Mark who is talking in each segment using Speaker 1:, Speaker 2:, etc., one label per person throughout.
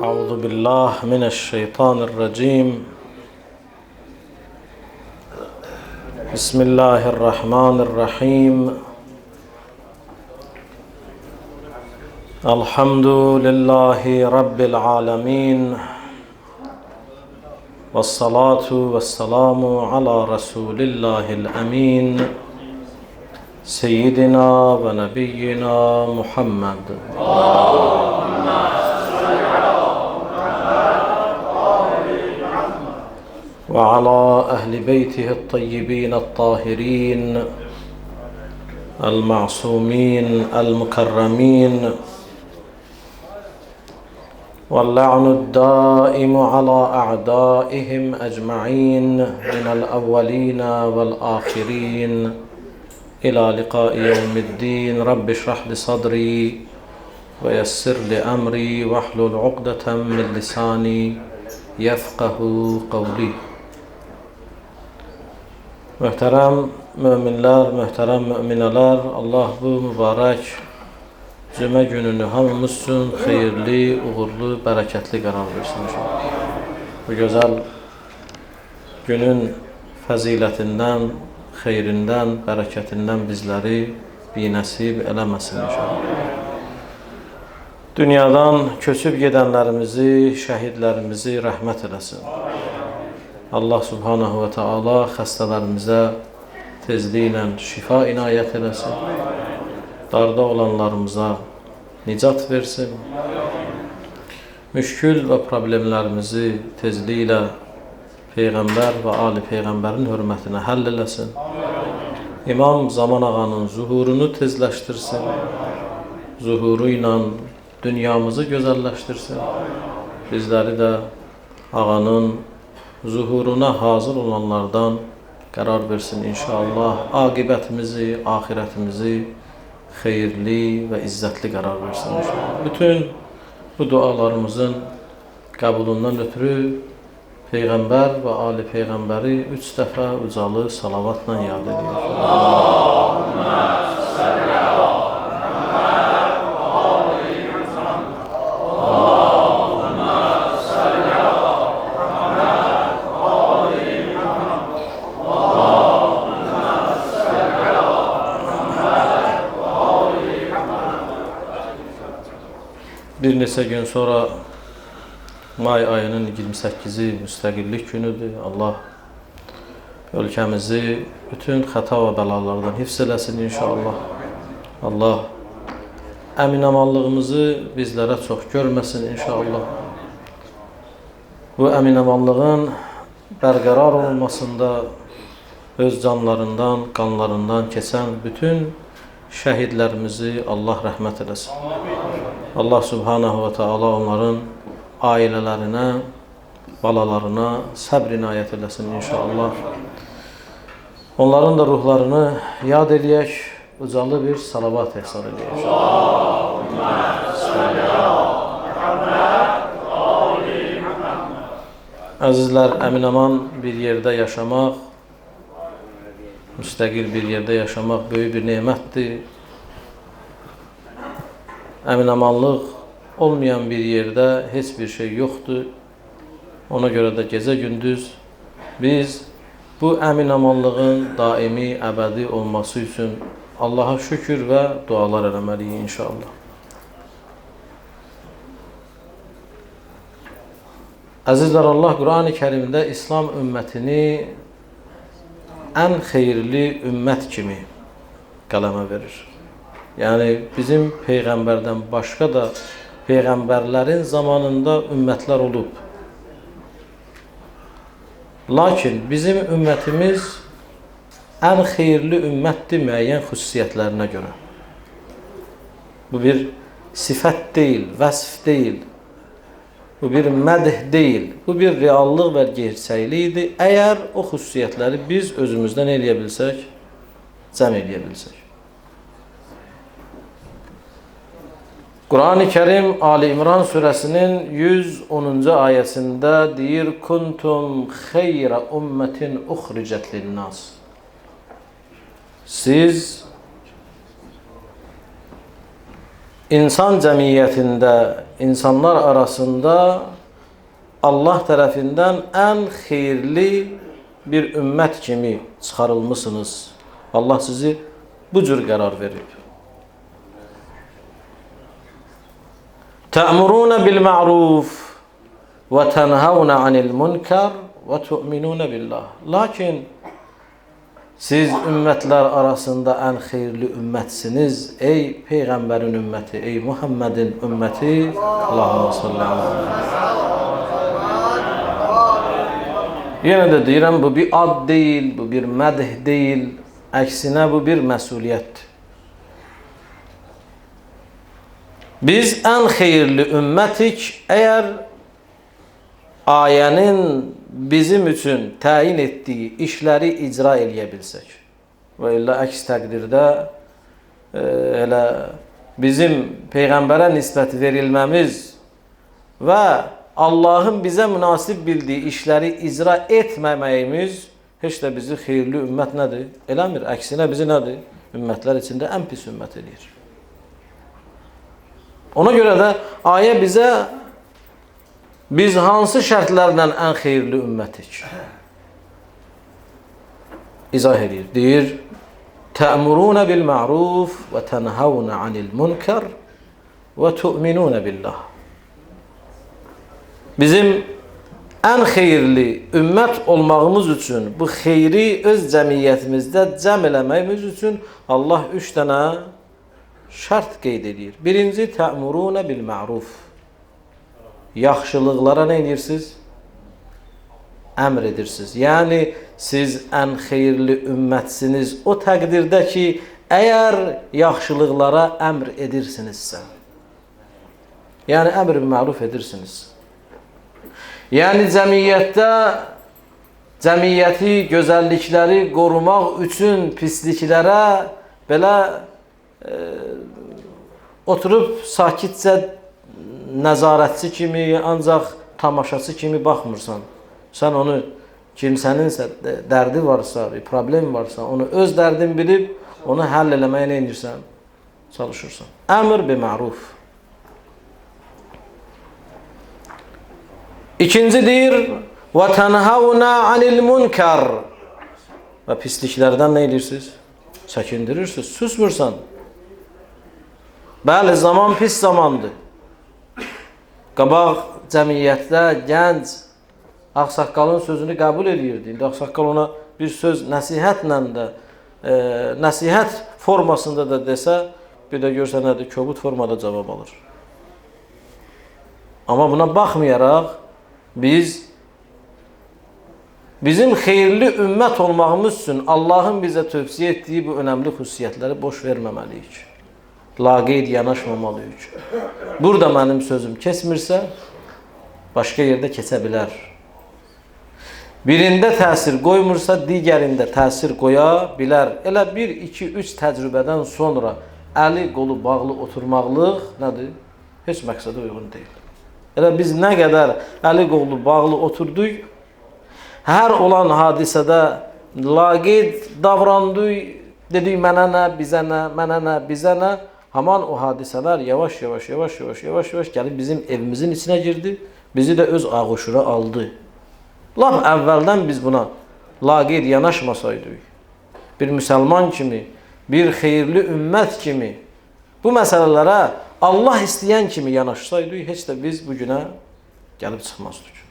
Speaker 1: أعوذ بالله من الشيطان الرجيم. بسم الله الرحمن الرحيم. الحمد لله رب العالمين، والصلاة والسلام على رسول الله الأمين سيدنا ونبينا محمد. وعلى أهل بيته الطيبين الطاهرين المعصومين المكرمين، واللعن الدائم على أعدائهم أجمعين من الأولين والآخرين إلى لقاء يوم الدين. رب اشرح لي صدري ويسر لي أمري واحلل عقدة من لساني يفقه قولي. Möhtərəm möminlər, möhtərəm möminələr, Allah bu mübarək cümə gününü hamımız üçün xeyirli, uğurlu, bərəkətli qərar versin inşallah. Bu gözəl günün fəzilətindən, xeyrindən, bərəkətindən bizləri binəsib eləməsin inşallah. Dünyadan köçüb gedənlərimizi, şəhidlərimizi rəhmət eləsin. Allah subhanahu ve taala xəstələrimizə tezliklə şifa inayət eləsin. Darda olanlarımıza nicat versin. Müşkül və problemlərimizi tezliklə Peyğəmbər və Ali Peyğəmbərin hörmətinə həll eləsin. İmam Zaman ağanın zuhurunu tezləşdirsin. Zuhuru ilə dünyamızı gözəlləşdirsin. Bizləri də ağanın zuhuruna hazır olanlardan qərar versin inşallah. Aqibətimizi, ahirətimizi xeyirli və izzətli qərar versin inşallah. Bütün bu dualarımızın qəbulundan ötürü Peyğəmbər və Ali Peyğəmbəri 3 dəfə ucalı salavatla yad edirik. Allahümmə salli ala Bir neçə gün sonra may ayının 28-i müstəqillik günüdür. Allah ölkəmizi bütün xəta və bəlalardan hifz eləsin inşallah. Allah əminamanlığımızı bizlərə çox görməsin inşallah. Bu əminamanlığın bərqərar olmasında öz canlarından, qanlarından keçən bütün şəhidlərimizi Allah rəhmət eləsin. Allah subhanahu ve taala onların ailələrinə, balalarına səbr inayət eləsin inşallah. Onların da ruhlarını yad eləyək, ucalı bir salavat ehsan eləyək. Əzizlər, əminaman bir yerdə yaşamaq, müstəqil bir yerdə yaşamaq böyük bir nemətdir. Əminamanlıq olmayan bir yerdə heç bir şey yoxdur. Ona görə də gecə-gündüz biz bu əminamanlığın daimi, əbədi olması üçün Allaha şükür və dualar eləməliyik inşallah. Əzizlər, Allah Qur'an-ı Kərimdə İslam ümmətini ən xeyirli ümmət kimi qələmə verir. Yəni bizim Peyğəmbərdən başqa da Peyğəmbərlərin zamanında ümmətlər olub. Lakin bizim ümmətimiz ən xeyirli ümmətdir müəyyən xüsusiyyətlərinə görə. Bu bir sifət deyil, vəsf deyil. Bu bir mədh deyil. Bu bir reallıq və gerçəklikdir. Əgər o xüsusiyyətləri biz özümüzdən eləyə bilsək, cəm eləyə bilsək. Qur'an-ı Kerim Ali İmran surəsinin 110-cu ayəsində deyir: "Kuntum xeyra ummetin uxricət lin-nas." Siz insan cəmiyyətində, insanlar arasında Allah tərəfindən ən xeyirli bir ümmət kimi çıxarılmısınız. Allah sizi bu cür qərar verib. Tə'muruna bil ma'ruf və tənhavuna anil munkar və tu'minuna billah. Lakin siz ümmətlər arasında ən xeyirli ümmətsiniz. Ey Peyğəmbərin ümməti, ey Muhammedin ümməti. Allahumma salli ala. Yenə də deyirəm, bu bir ad deyil, bu bir mədh deyil. Əksinə bu bir məsuliyyətdir. Biz ən xeyirli ümmətik əgər ayənin bizim üçün təyin etdiyi işləri icra eləyə bilsək. Və illə əks təqdirdə elə bizim Peyğəmbərə nisbət verilməmiz və Allahın bizə münasib bildiyi işləri icra etməməyimiz heç də bizi xeyirli ümmət nədir? Eləmir. Əksinə bizi nədir? Ümmətlər içində ən pis ümmət eləyir. Ona görə də ayə bizə biz hansı şərtlərlə ən xeyirli ümmətik izah edir. Deyir, tə'muruna bil ma'ruf və tənhavuna anil munkar və tu'minuna billah. Bizim ən xeyirli ümmət olmağımız üçün, bu xeyri öz cəmiyyətimizdə cəm eləməyimiz üçün Allah 3 dənə şərt qeyd edir. Birinci, tə'muruna bil ma'ruf. Yaxşılıqlara nə edirsiniz? Əmr edirsiniz. Yəni, siz ən xeyirli ümmətsiniz o təqdirdə ki, əgər yaxşılıqlara əmr edirsinizsə. Yəni, əmr bil ma'ruf edirsiniz. Yəni, cəmiyyəti, gözəllikləri qorumaq üçün pisliklərə belə oturub sakitcə nəzarətçi kimi, ancaq tamaşaçı kimi baxmırsan. Sən onu, kimsəninsə dərdi varsa, bir problem varsa, onu öz dərdin bilib, onu həll eləməyə nə edirsən? Çalışırsan. Əmr bi ma'ruf. İkinci deyir, və tənhavuna anil munkar. Və pisliklərdən nə edirsiniz? Çəkindirirsiniz, susmursan. Bəli, zaman pis zamandır. Qabaq cəmiyyətdə gənc ağsaqqalın sözünü qəbul edirdi. İndi ağsaqqal ona bir söz nəsihətlə də, nəsihət formasında da desə, bir də görsə nədir, kobud formada cavab alır. Amma buna baxmayaraq, bizim xeyirli ümmət olmağımız üçün Allahın bizə tövsiyə etdiyi bu önəmli xüsusiyyətləri boş verməməliyik. Laqeyd yanaşmamalıyıq. Burada mənim sözüm keçmirsə, başqa yerdə keçə bilər. Birində təsir qoymursa, digərində təsir qoya bilər. Elə 1, 2, 3 təcrübədən sonra əli, qolu bağlı oturmaqlıq nədir? Heç məqsədə uyğun deyil. Elə biz nə qədər əli, qolu bağlı oturduq, hər olan hadisədə laqeyd davrandıq, dedik mənə nə, bizə nə, mənə nə, bizə nə. Haman o hadisələr yavaş-yavaş gəlib bizim evimizin içinə girdi, bizi də öz ağuşuna aldı. Laf əvvəldən biz buna laqeyd yanaşmasaydıq, bir müsəlman kimi, bir xeyirli ümmət kimi, bu məsələlərə Allah istəyən kimi yanaşsaydıq, heç də biz bu günə gəlib çıxmazdıq.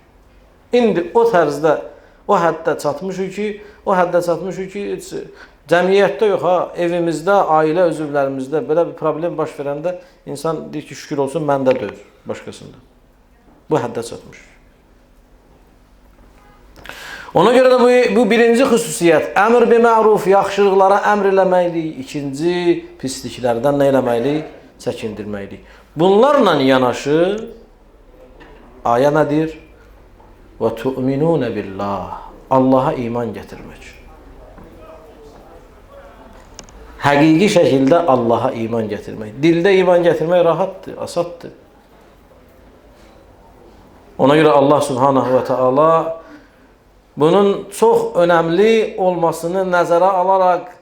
Speaker 1: İndi o tərzdə, o həddə çatmışıq ki, cəmiyyətdə yox, evimizdə, ailə üzvlərimizdə belə bir problem baş verəndə insan deyir ki, şükür olsun, məndə deyir, başqasında. Bu həddə çatmış. Ona görə də bu birinci xüsusiyyət, əmr bi ma'ruf, yaxşılıqlara əmr eləməklik. İkinci, pisliklərdən nə eləməklik? Çəkindirməklik. Bunlarla yanaşı, ayə nədir? Və tu'minunə billah. Allaha iman gətirmək. Həqiqi şəkildə Allaha iman gətirmək. Dildə iman gətirmək rahatdır, asaddır. Ona görə Allah Subhanahu və Teala bunun çox önəmli olmasını nəzərə alaraq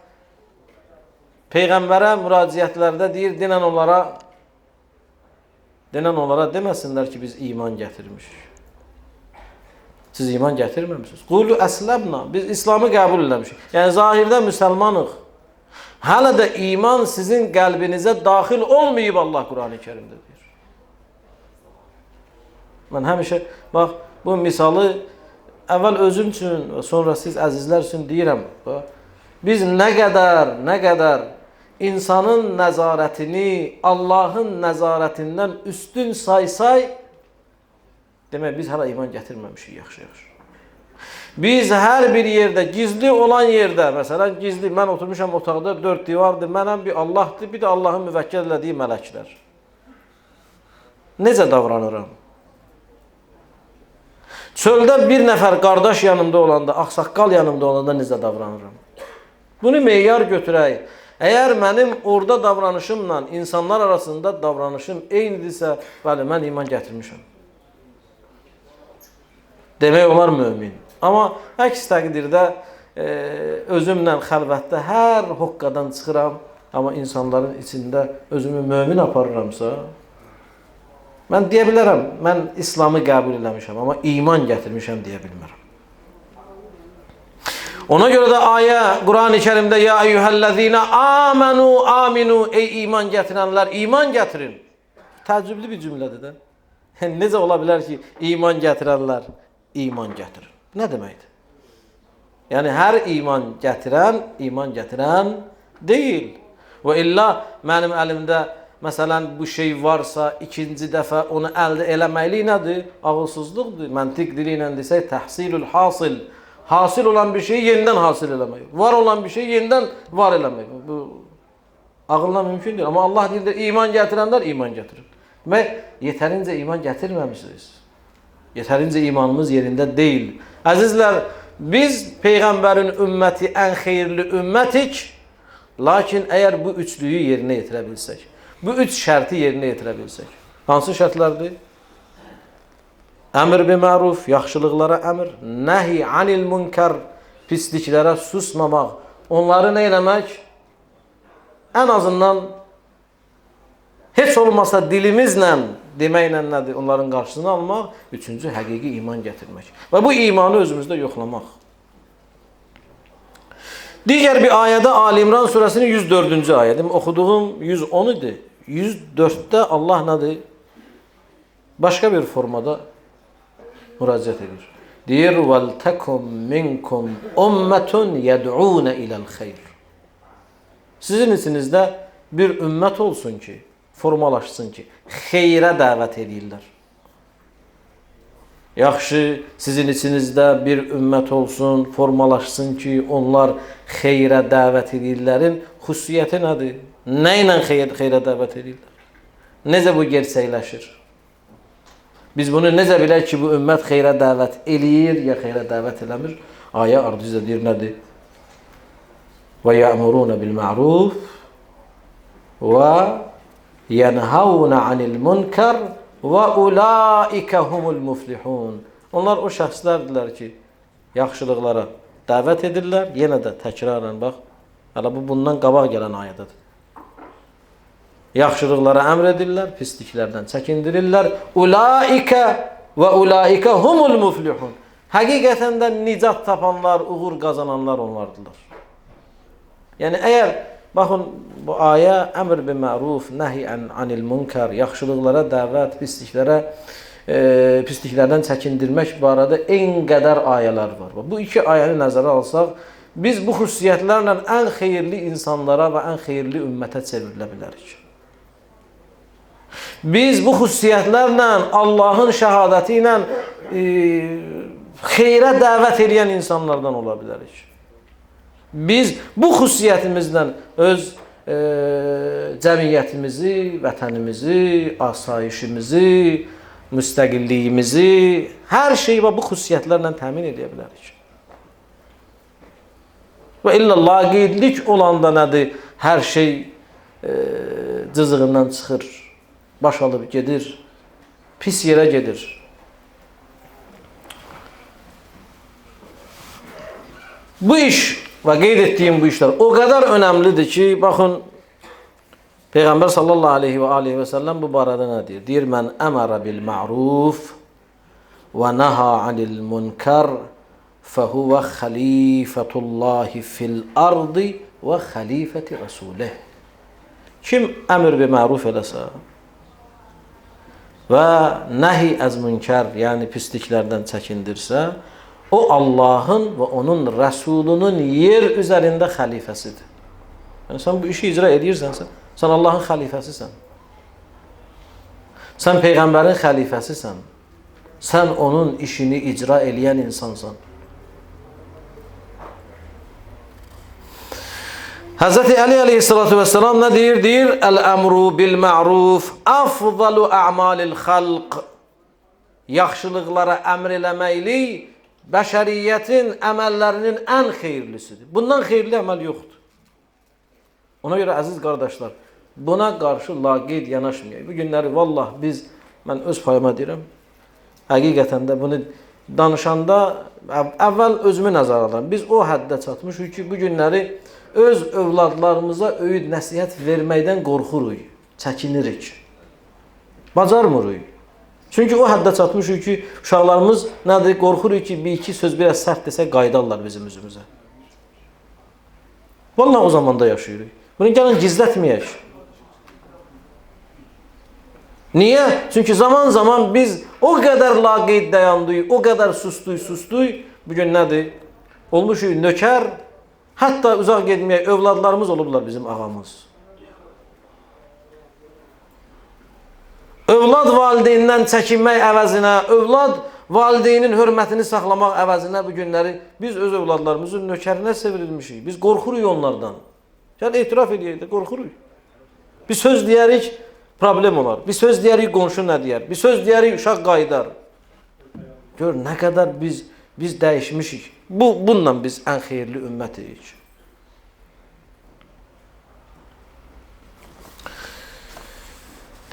Speaker 1: Peyğəmbərə müraciətlərdə deyir, dinən onlara Denən onlara deməsinlər ki, biz iman gətirmişik. Siz iman gətirməmişsiniz. Qulu əsləmna. Biz İslamı qəbul eləmişik. Yəni zahirdə müsəlmanıq. Hələ də iman sizin qəlbinizə daxil olmayıb, Allah Qurani Kərimdə deyir. Mən həmişə bax bu misalı əvvəl özüm üçün və sonra siz əzizlər üçün deyirəm. Biz nə qədər insanın nəzarətini Allahın nəzarətindən üstün say, demək biz hələ iman gətirməmişik yaxşı. Biz hər bir yerdə, gizli olan yerdə, məsələn gizli, mən oturmuşam otaqda, 4 divardır, mənəm bir Allahdır, bir də Allahın müvəkkil elədiyi mələklər. Necə davranıram? Çöldə bir nəfər qardaş yanımda olanda, ağsaqqal yanımda olanda necə davranıram? Bunu meyar götürək. Əgər mənim orada davranışımla insanlar arasında davranışım eynidirsə, bəli, mən iman gətirmişəm. Demək olar mömin. Amma əks təqdirdə özümlə xəlvətdə hər hoqqadan çıxıram, amma insanların içində özümü mömin aparıramsa, mən deyə bilərəm, mən İslamı qəbul eləmişəm, amma iman gətirmişəm deyə bilmərəm. Ona görə də ayə Qurani Kərimdə ya eyyuhəllezine aminu ey iman gətirənlər iman gətirin. Təəccüblü bir cümlədir də. Necə ola bilər ki iman gətirənlər iman gətirir? Nə deməkdir? Yəni hər iman gətirən deyil. Və illa mənim əlimdə məsələn bu şey varsa ikinci dəfə onu əldə eləməklik nədir? Ağılsızlıqdır. Məntiq dili ilə desək təhsilül hasil. Hasil olan bir şeyi yenidən hasil eləmək. Var olan bir şeyi yenidən var eləmək. Bu ağılla mümkün deyil. Amma Allah deyir, iman gətirənlər iman gətirir. Və yetərincə iman gətirməmişsiniz. Yetərincə imanımız yerində deyil. Əzizlər, biz Peyğəmbərin ümməti ən xeyirli ümmətik. Lakin əgər bu üçlüyü yerinə yetirə bilsək, bu üç şərti yerinə yetirə bilsək. Hansı şərtlərdir? Əmr bi məruf, yaxşılıqlara əmr, nəhi anil münkər, pisliklərə susmamaq, onları nə eləmək? Ən azından heç olmasa dilimizlə deməklə nədir? Onların qarşısını almaq, üçüncü həqiqi iman gətirmək. Və bu imanı özümüzdə yoxlamaq. Digər bir ayədə Ali İmran surəsinin 104-cü ayədir. Oxuduğum 110 idi. 104-də Allah nədir? Başqa bir formada müraciət edir. Deyir, وَلْتَكُمْ مِنْكُمْ أُمَّةٌ يَدْعُونَ إِلَى الْخَيْرِ. Sizin içinizdə bir ümmət olsun ki, formalaşsın ki, xeyrə dəvət edirlər. Yaxşı, sizin içinizdə bir ümmət olsun, formalaşsın ki, onlar xeyrə dəvət edirlərin xüsusiyyəti nədir? Nə ilə xeyrə dəvət edirlər? Necə bu gerçəkləşir? Biz bunu necə bilək ki, bu ümmət xeyrə dəvət eləyir, ya xeyrə dəvət eləmir? Ayə ardıcı deyir, nədir? Və yə'muruna bil ma'ruf və yənhavuna anil munkar və ulaikə humul muflihun. Onlar o şəxslərdirlər ki, yaxşılıqlara dəvət edirlər. Yenə də təkrarən bax, hələ bu bundan qabaq gələn ayədədir. Yaxşılıqlara əmr edirlər, pisliklərdən çəkindirirlər. Ulaikə və ulaikə humul muflihun. Həqiqətən də nicat tapanlar, uğur qazananlar onlardılar. Yəni əgər baxın bu ayə əmr bi məruf, nəhi anil munkar, yaxşılıqlara dəvət, pisliklərdən çəkindirmək barədə en qədər ayələr var. Bu iki ayəni nəzərə alsaq, biz bu xüsusiyyətlərlə ən xeyirli insanlara və ən xeyirli ümmətə çevrilə bilərik. Biz bu xüsusiyyətlərlə Allahın şəhadəti ilə xeyrə dəvət edən insanlardan ola bilərik. Biz bu xüsusiyyətimizlə öz cəmiyyətimizi, vətənimizi, asayişimizi, müstəqilliyimizi, hər şeyi bu xüsusiyyətlərlə təmin edə bilərik. Və illa laqeydlik olanda nədir? Hər şey cızığından çıxır. Baş alıb gedir, pis yerə gedir. Bu iş və qeyd etdiyim bu işlər o qədər önəmlidir ki, baxın, Peyğəmbər sallallahu aleyhi və səlləm bu barədə nə deyir? Deyir, mən əmərə bil ma'ruf və nəha anil munkar fəhuvə xəlifətullahi fil ardı və xəlifəti rəsulih. Kim əmr bi ma'ruf eləsə və nəhi əz münkər, yəni pisliklərdən çəkindirsə, o Allahın və onun rəsulunun yer üzərində xəlifəsidir. Yəni, sən bu işi icra edirsənsə, sən Allahın xəlifəsisən. Sən Peyğəmbərin xəlifəsisən. Sən onun işini icra eləyən insansan. Həzrəti Əli aleyhissalatu vesselam nə deyir? Deyir, əl-əmru bil-ma'ruf afdalu a'malil xalq. Yaxşılıqlara əmr eləməklik bəşəriyyətin əməllərinin ən xeyirlisidir. Bundan xeyirli əməl yoxdur. Ona görə əziz qardaşlar, buna qarşı laqeyd yanaşmayaq. Bu günləri vallah mən öz payıma deyirəm, həqiqətən də bunu danışanda əvvəl özümü nəzərə alıram. Biz o həddə çatmışıq ki, bu günləri öz övladlarımıza öyüd nəsihət verməkdən qorxuruq, çəkinirik, bacarmırıq. Çünki o həddə çatmışıq ki, uşaqlarımız nədir, qorxuruq ki, bir iki söz biraz sərt desə qaydarlar bizim üzümüzə. Vallahi o zamanda yaşayırıq. Bunu gəlin gizlətməyək. Niyə? Çünki zaman zaman biz o qədər laqeyd dayandıq, o qədər sustuq. Bugün nədir? Olmuşuq nökər, hətta uzaq getməyək, övladlarımız olublar bizim ağamız. Övlad valideynindən çəkinmək əvəzinə, övlad valideynin hörmətini saxlamaq əvəzinə bu günləri biz öz övladlarımızın nökərinə çevrilmişik. Biz qorxuruq onlardan. Gəl etiraf edəyək də, qorxuruq. Bir söz deyərik, problem olar. Bir söz deyərik, qonşu nə deyər. Bir söz deyərik, uşaq qaydar. Gör, nə qədər biz dəyişmişik. Bununla biz ən xeyirli ümmətik.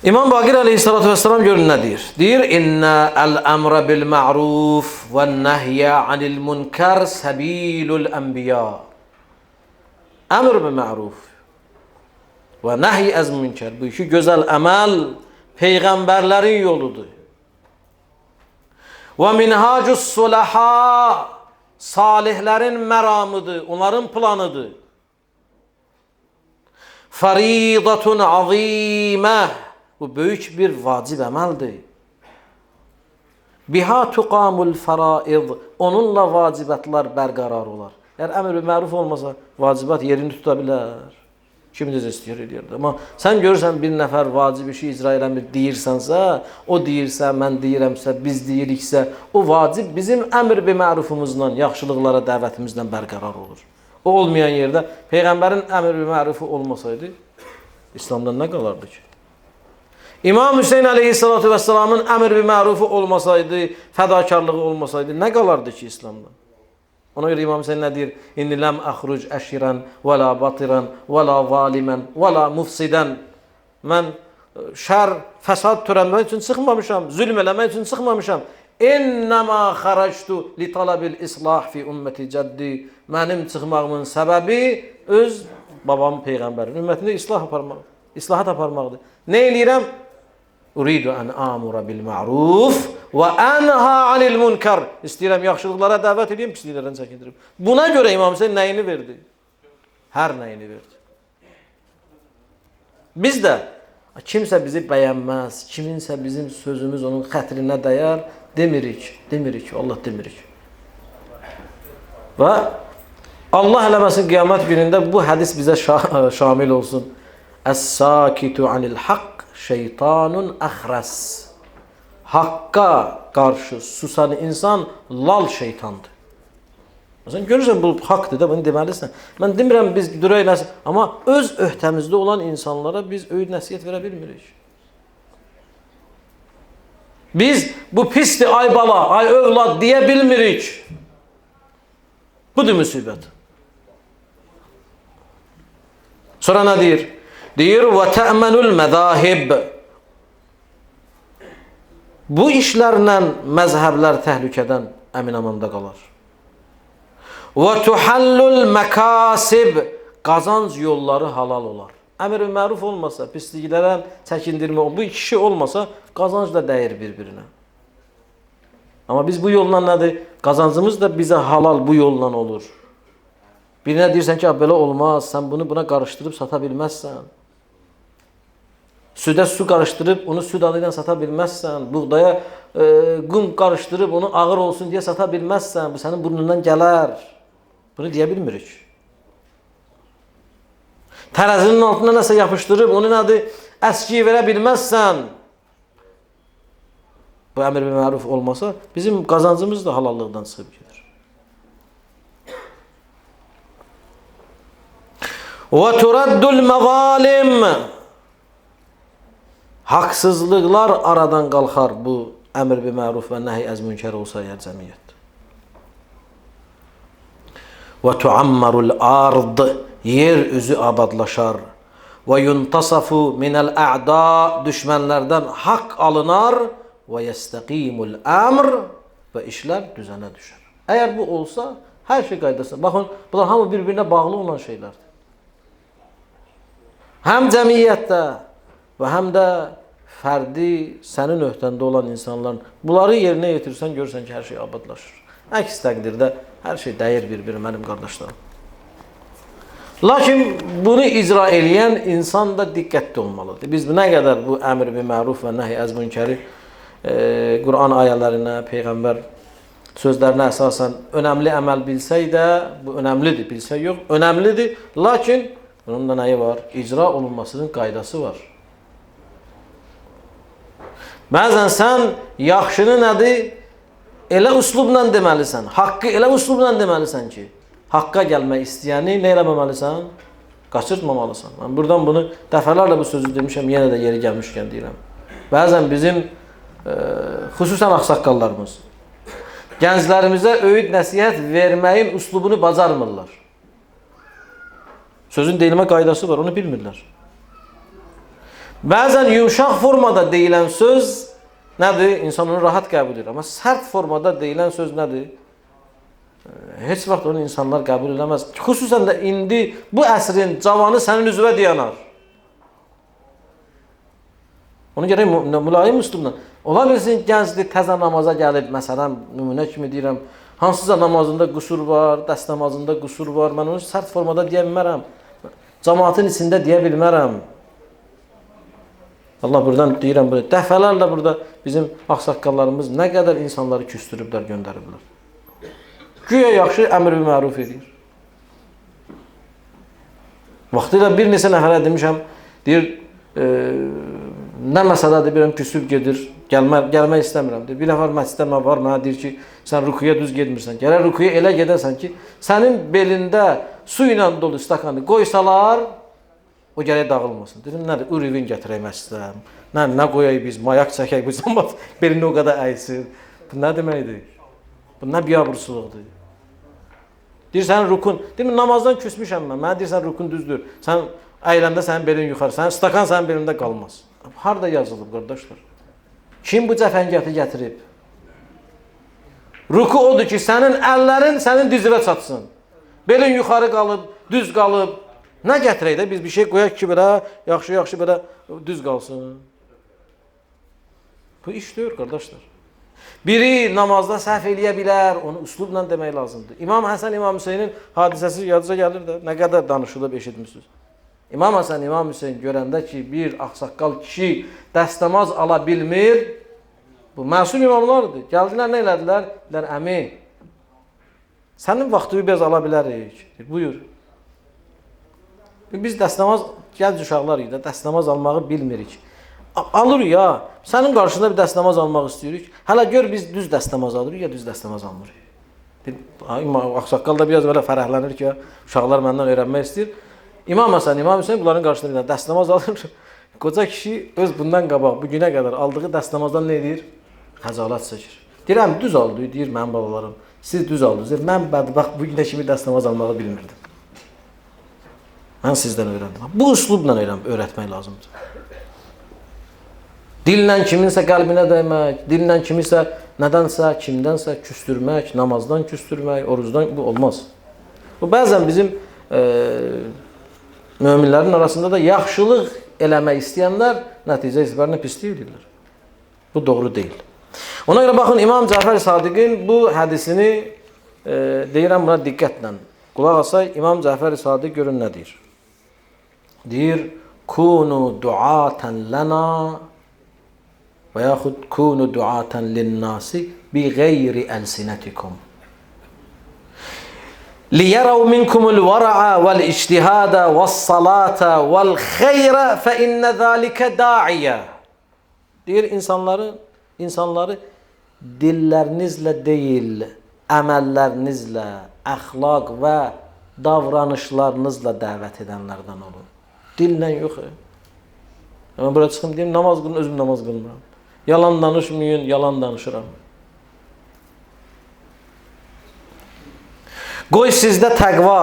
Speaker 1: İmam Baqir aleyhissalatu vesselam görün nə deyir? Deyir, İnnə əl-əmrə bil-ma'ruf və nəhyə anil munkar səbilul ənbiya. Əmr bil-ma'ruf və nəhy əz münkər. Bu iki gözəl əməl peyğəmbərlərin yoludur. Və minhacus sulaha, salihlərin məramıdır, onların planıdır. Faridatun azimə, bu böyük bir vacib əməldir. Biha tuqamul faraid, onunla vacibətlər bərqərar olar. Əgər əmr bil məruf olmasa, vacibat yerini tuta bilər. Kiminiz istəyir edirdi. Amma sən görürsən bir nəfər vacib işi icra eləmir deyirsənsə, o deyirsə, mən deyirəmsə, biz deyiriksə, o vacib bizim əmr bil mərufumuzla, yaxşılıqlara dəvətimizlə bərqərar olur. O olmayan yerdə Peyğəmbərin əmr bil mərufu olmasaydı, İslamdan nə qalardı ki? İmam Hüseyin aleyhissalatu vesselamın əmr bil mərufu olmasaydı, fədakarlığı olmasaydı, nə qalardı ki İslamdan? Ona görə İmam Hüseyin nə deyir? İnni ləm əxruc əşirən, və la batirən, və la zalimən, və la mufsidən. Mən şər, fəsad törənmək üçün çıxmamışam, zülm eləmək üçün çıxmamışam. İnnəmə xərəctu li talabil islah fi ümməti cəddi. Mənim çıxmağımın səbəbi öz babam Peyğəmbərin ümmətində islahat aparmaqdır. Nə eləyirəm? Uridu ən amura bil ma'ruf və ənha anil munkar. İstəyirəm yaxşılıqlara dəvət edeyim, pisliklərdən çəkindirim. Buna görə İmam Hüseyin nəyini verdi? Hər nəyini verdi. Biz də kimsə bizi bəyənməz, kiminsə bizim sözümüz onun xətrinə dəyər, demirik, Allah demirik. Və Allah eləməsin qiyamət günündə bu hədis bizə şamil olsun. Əs-sakitu anil haqq şeytanun əxrəs. Haqqa qarşı susan insan lal şeytandır. Məsələn, görürsən bu haqdır da, bunu deməlisən. Mən demirəm biz duraq eləsin, amma öz öhdəmizdə olan insanlara biz öyüd nəsihət verə bilmirik. Biz bu pisdir, ay bala, ay övlad deyə bilmirik. Budur müsibət. Sonra nə deyir? Deyir, və tə'mənul məzahib. Bu işlərlə məzhəblər təhlükədən əmin-amanda qalar. Və tuhallul məkasib. Qazanc yolları halal olar. Əmr bil məruf olmasa, pisliklərdən çəkindirmə, bu iki şey olmasa qazanc da dəyir bir-birinə. Amma biz bu yolla nədir? Qazancımız da bizə halal bu yolla olur. Birinə deyirsən ki, belə olmaz, sən bunu buna qarışdırıb sata bilməzsən. Südə su qarışdırıb onu süd adı ilə sata bilməzsən. Buğdaya qum qarışdırıb onu ağır olsun deyə sata bilməzsən. Bu sənin burnundan gələr. Bunu deyə bilmirik. Tərəzinin altına nəsə yapışdırıb onu nədir? Əskiyə verə bilməzsən. Bu əmr bil məruf olmasa bizim qazancımız da halallıqdan çıxıb gedir. Və turaddul məzalim. Haqsızlıqlar aradan qalxar bu əmr bil məruf və nəhy əz münkər olsa əgər cəmiyyət. Və tuammarul ard. Yer üzü abadlaşar. Və yuntasafu minəl a'da. Düşmənlərdən haqq alınar. Və yəstəqimul əmr. Və işlər düzənə düşər. Əgər bu olsa, hər şey qaydasında. Baxın, bunlar hamı bir-birinə bağlı olan şeylərdir. Həm cəmiyyətdə və həm də fərdi, sənin öhdəndə olan insanların bunları yerinə yetirsən, görürsən ki, hər şey abadlaşır. Əks təqdirdə hər şey dəyir bir-birinə, mənim qardaşlarım. Lakin bunu icra eləyən insan da diqqətli olmalıdır. Biz nə qədər bu əmr bil məruf və nəhy əz münkəri Quran ayələrinə, Peyğəmbər sözlərinə əsasən önəmli əməl bilsək də, bu önəmlidir, bilsək yox, önəmlidir. Lakin bunun da nəyi var? İcra olunmasının qaydası var. Bəzən sən yaxşını nədir? Elə üslubla deməlisən, haqqı elə üslubla deməlisən ki, haqqa gəlmək istəyəni nə eləməməlisən? Qaçırtmamalısan. Mən buradan bunu dəfələrlə bu sözü demişəm, yenə də yeri gəlmişkən deyirəm. Bəzən bizim xüsusən ağsaqqallarımız gənclərimizə öyüd nəsihət verməyin üslubunu bacarmırlar. Sözün deyilmə qaydası var, onu bilmirlər. Bəzən yumşaq formada deyilən söz nədir? İnsan onu rahat qəbul edir. Amma sərt formada deyilən söz nədir? Heç vaxt onu insanlar qəbul edəməz. Xüsusən də indi bu əsrin cavanı sənin üzvə dayanar. Onu gərək mülayim üslubla. Ola bilsin, gəncdir, təzə namaza gəlib, məsələn, nümunə kimi deyirəm, hansısa namazında qüsur var, dəst namazında qüsur var, mən onu sərt formada deyə bilmərəm. Cəmaatın içində deyə bilmərəm. Allah buradan deyirəm, dəfələrlə burada bizim ağsaqqallarımız nə qədər insanları küstürüblər, göndəriblər. Güya yaxşı əmr bil məruf edir. Vaxtilə bir neçə nəfərə demişəm, deyir, nə məsələdir, biləm, küsüb gedir, gəlmək istəmirəm. Bir nəfər məsciddə var, mənə deyir ki, sən rükuya düz gedmirsən. Gələr rükuya elə gedərsən ki, sənin belində su ilə dolu stakanı qoysalar, o gərək dağılmasın. Dedim, nədir, ürüvin gətirək məsciddə, nə qoyayıq biz, mayak çəkək, bu zaman belini o qədər əysin. Bu nə deməkdir? Bu nə biabırsılıqdır? Deyir, sənin rukun, deyir, namazdan küsmüşəm mən, mənə deyirsən, rukun düzdür. Sən əyləndə sənin belin yuxarı, sənin stakan sənin belində qalmaz. Harada yazılıb, qardaşlar? Kim bu cəfəngiyatı gətirib? Ruku odur ki, sənin əllərin sənin dizivə çatsın. Belin yuxarı qalıb, düz qalıb. Nə gətirək də? Biz bir şey qoyaq ki, belə, yaxşı belə düz qalsın. Bu iş deyir, qardaşlar. Biri namazda səhv eləyə bilər, onu üslubla demək lazımdır. İmam Həsən, İmam Hüseynin hadisəsi yadınıza gəlir də, nə qədər danışılıb, eşitmişsiniz. İmam Həsən, İmam Hüseyin görəndə ki, bir ağsaqqal kişi dəstəmaz ala bilmir, bu məsum imamlardır. Gəldilər, nə elədilər? Dedilər, əmi, sənin vaxtını biz ala bilərik. Buyur. Biz dəstəmaz, gənc uşaqlar idi, dəstəmaz almağı bilmirik. Alır ya, sənin qarşında bir dəstəmaz almaq istəyirik. Hələ gör, biz düz dəstəmaz alırıq, ya düz dəstəmaz almırıq. Ağsaqqal da biraz belə fərəhlənir ki, uşaqlar məndən öyrənmək istəyir. İmam Həsən, İmam Hüseyin bunların qarşısında bir dəstəmaz alır. Qoca kişi öz bundan qabaq, bu günə qədər aldığı dəstəmazdan nə edir? Xəcalət çəkir. Deyirəm, düz aldı, deyir mənim balalarım. Siz düz aldınız. Mən bədbəxt bu günə kimi dəstəmaz almağı bilmirdim. Mən sizdən öyrəndim. Bu üslubla öyrətmək lazımdır. Dillə kiminsə qəlbinə dəymək, dillə kiminsə nədənsə, kimdənsə küstürmək, namazdan küstürmək, orucdan, bu olmaz. Bu bəzən bizim Möminlərin arasında da yaxşılıq eləmək istəyənlər nəticə etibarında pislik edirlər. Bu doğru deyil. Ona görə baxın, İmam Cəfər Sadiqin bu hədisini deyirəm, buna diqqətlə qulaq asay. İmam Cəfər Sadiq görün nə deyir? Deyir, kunu duatan lana və yaxud kunu duatan linnasi bi qeyri əlsinətikum. لِيَرَوْ مِنْكُمُ الْوَرَعَ وَالْاِجْتِهَادَ وَالصَّلَاةَ وَالْخَيْرَ فَاِنَّ ذَٰلِكَ دَاعِيَ. Deyir, insanları dillərinizlə deyil, əməllərinizlə, əxlaq və davranışlarınızla dəvət edənlərdən olun. Dillə yox. Mən buraya çıxım deyim, namaz qılın, özüm namaz qılmıram. Yalan danışmayın, yalan danışıram. Qoy sizdə təqva,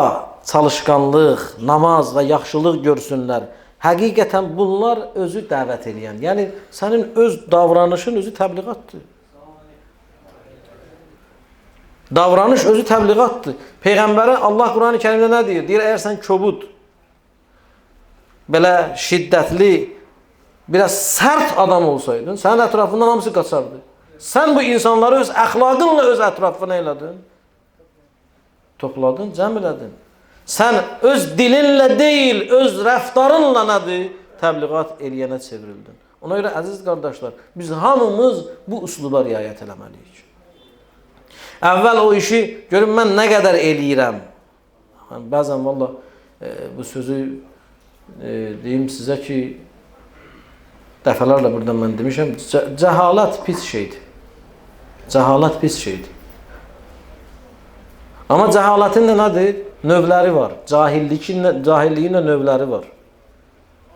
Speaker 1: çalışqanlıq, namaz və yaxşılıq görsünlər. Həqiqətən bunlar özü dəvət edən. Yəni, sənin öz davranışın özü təbliğatdır. Davranış özü təbliğatdır. Peyğəmbərə Allah Quran-ı Kərimdə nə deyir? Deyir, əgər sən kobud, belə şiddətli, biraz sərt adam olsaydın, sənin ətrafından hamısı qaçardı. Sən bu insanları öz əxlaqınla öz ətrafına elədin. Topladın, cəm elədin. Sən öz dilinlə deyil, öz rəftarınla nədir? Təbliğat eləyənə çevrildin. Ona görə, əziz qardaşlar, biz hamımız bu üsluba riayət eləməliyik. Əvvəl o işi görün, mən nə qədər eləyirəm. Bəzən, valla, bu sözü deyim sizə ki, dəfələrlə buradan mən demişəm, cəhalət pis şeydir. Cəhalət pis şeydir. Amma cəhalətin də nədir? Növləri var. Cahilliyin də növləri var.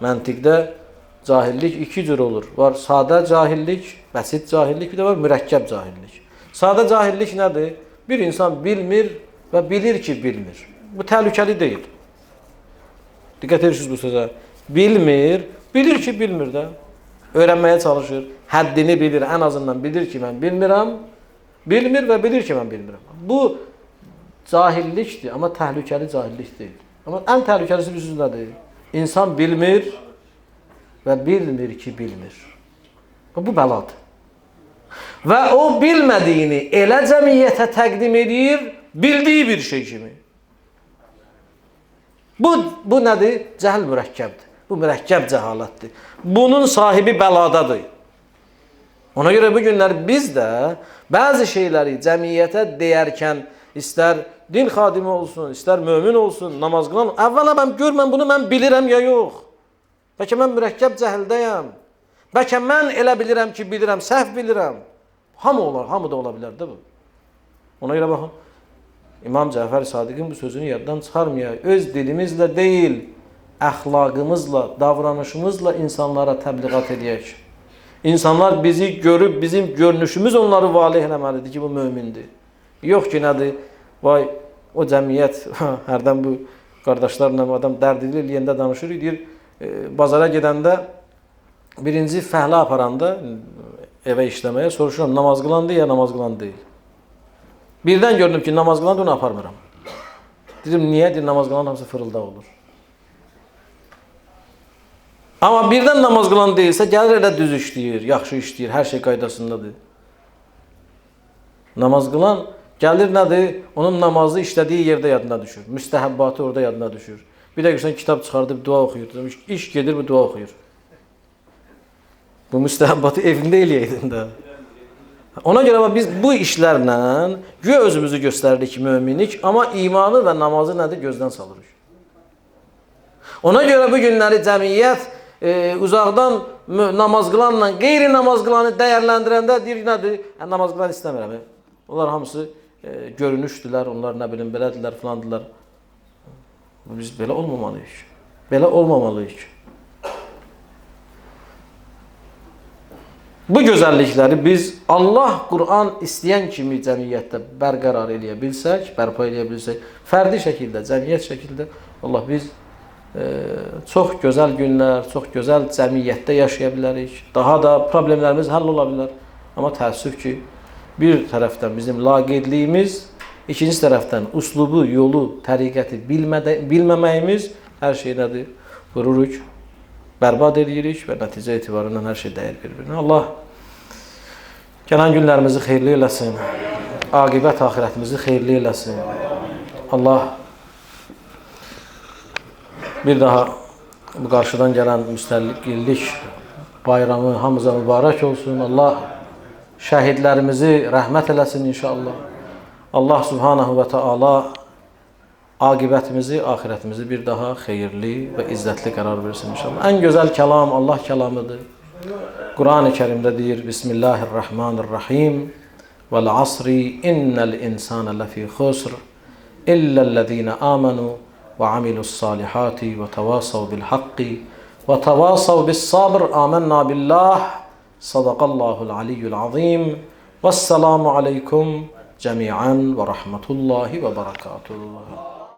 Speaker 1: Məntiqdə cahillik iki cür olur. Var sadə cahillik, bəsit cahillik, bir də var mürəkkəb cahillik. Sadə cahillik nədir? Bir insan bilmir və bilir ki, bilmir. Bu təhlükəli deyil. Diqqət edirsiniz bu sözə. Bilmir, bilir ki, bilmir də. Öyrənməyə çalışır. Həddini bilir, ən azından bilir ki, mən bilmirəm. Bilmir və bilir ki, mən bilmirəm. Bu cahillikdir, amma təhlükəli cahillik deyil. Amma ən təhlükəlisi bir söz nədir? İnsan bilmir və bilmir ki, bilmir. Bu bəladır. Və o bilmədiyini elə cəmiyyətə təqdim edir, bildiyi bir şey kimi. Bu nədir? Cəhil mürəkkəbdir. Bu mürəkkəb cəhalətdir. Bunun sahibi bəladadır. Ona görə bu günlər biz də bəzi şeyləri cəmiyyətə deyərkən İstər din xadimi olsun, istər mömin olsun, namaz qılan, əvvəla mən görməm bunu, mən bilirəm ya yox. Bəlkə mən mürəkkəb cəhildəyəm. Bəlkə mən elə bilirəm ki, bilirəm, səhv bilirəm. Hamı olar, hamı da ola bilər də bu. Ona görə baxın, İmam Cəfər Sadiqin bu sözünü yaddan çıxarmayaq. Öz dilimizlə deyil, əxlaqımızla, davranışımızla insanlara təbliğat edək. İnsanlar bizi görüb, bizim görünüşümüz onları valih eləməlidir ki, bu mömindir. Yox ki, nədir? Vay, o cəmiyyət, hərdən bu qardaşlarla adam dərdili eləyəndə danışır, deyir, bazara gedəndə, birinci fəhlə aparanda, evə işləməyə, soruşuram, namaz qılandı ya namaz qılan deyil. Birdən gördüm ki, namaz qılandı, onu aparmıram. Dedim, niyə? Deyir, namaz qılan hamısı fırıldaq olur. Amma birdən namaz qılan deyilsə, gəlir elə düz işləyir, yaxşı işləyir, hər şey qaydasındadır. Namaz qılan gəlir nədir? Onun namazı işlədiyi yerdə yadına düşür. Müstəhəbbatı orada yadına düşür. Bir də görsən kitab çıxardıb dua oxuyur. İş gedir bu dua oxuyur. Bu müstəhəbbatı evində eləyəydin də. Ona görə biz bu işlərlə güya özümüzü göstəririk möminlik, amma imanı və namazı nədir? Gözdən salırıq. Ona görə bu günləri cəmiyyət uzaqdan namaz qılanla qeyri namaz qılanı dəyərləndirəndə deyir nədir? Namaz qılan istəmirəm. Onlar hamısı görünüşdülər, onlar nə bilim belədirlər, filandılar. Biz belə olmamalıyıq. Belə olmamalıyıq. Bu gözəllikləri biz Allah Quran istəyən kimi cəmiyyətdə bərqərar eləyə bilsək, bərpa eləyə bilsək, fərdi şəkildə, cəmiyyət şəkildə, Allah biz çox gözəl günlər, çox gözəl cəmiyyətdə yaşaya bilərik. Daha da problemlərimiz həll ola bilər. Amma təəssüf ki, bir tərəfdən bizim laqeydliyimiz, ikinci tərəfdən uslubu, yolu, təriqəti bilməməyimiz Hər şey nədir? Vururuq, bərbad edirik və nəticə etibarından hər şey dəyər bir-birinə. Allah gələn günlərimizi xeyirli eləsin. Aqibət axirətimizi xeyirli eləsin. Allah bir daha bu qarşıdan gələn müstəqillik bayramı hamımıza mübarək olsun. Allah şəhidlərimizi rəhmət eləsin inşallah. Allah Subhanahu və Teala aqibətimizi, axirətimizi bir daha xeyirli və izzətli qərar versin inşallah. Ən gözəl kəlam Allah kəlamıdır. Quran-ı Kərimdə deyir: Bismillahirrahmanirrahim. Vəl-asri innəl insana ləfi xusr illellezine amanu və amilu's-salihati və təvasav bil-haqqi və təvasav bis-sabr. Amennə billah. Sadaqallahul aliyyul azim. Vəssalamu aleykum cəmi'an və rahmetullahi və barakatuhu.